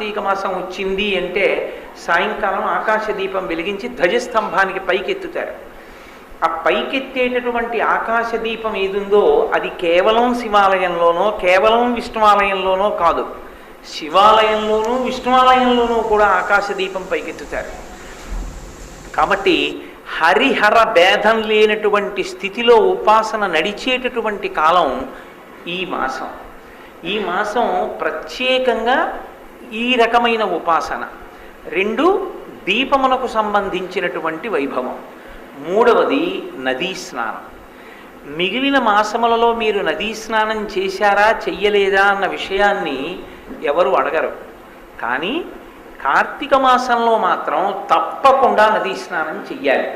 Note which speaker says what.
Speaker 1: కార్తీక మాసం వచ్చింది అంటే సాయంకాలం ఆకాశ దీపం వెలిగించి ధ్వజస్తంభానికి పైకెత్తుతారు. ఆ పైకెత్తేటటువంటి ఆకాశ దీపం ఏదుందో అది కేవలం శివాలయంలోనో కేవలం విష్ణువాలయంలోనో కాదు, శివాలయంలోనూ విష్ణువాలయంలోనూ కూడా ఆకాశ దీపం పైకెత్తుతారు. కాబట్టి హరిహర భేదం లేనటువంటి స్థితిలో ఉపాసన నడిచేటటువంటి కాలం ఈ మాసం. ఈ మాసం ప్రత్యేకంగా ఈ రకమైన ఉపాసన. రెండు, దీపమునకు సంబంధించినటువంటి వైభవం. మూడవది నదీ స్నానం. మిగిలిన మాసములలో మీరు నదీ స్నానం చేశారా చెయ్యలేదా అన్న విషయాన్ని ఎవరు అడగరు. కానీ కార్తీక మాసంలో మాత్రం తప్పకుండా నదీ స్నానం చెయ్యాలి.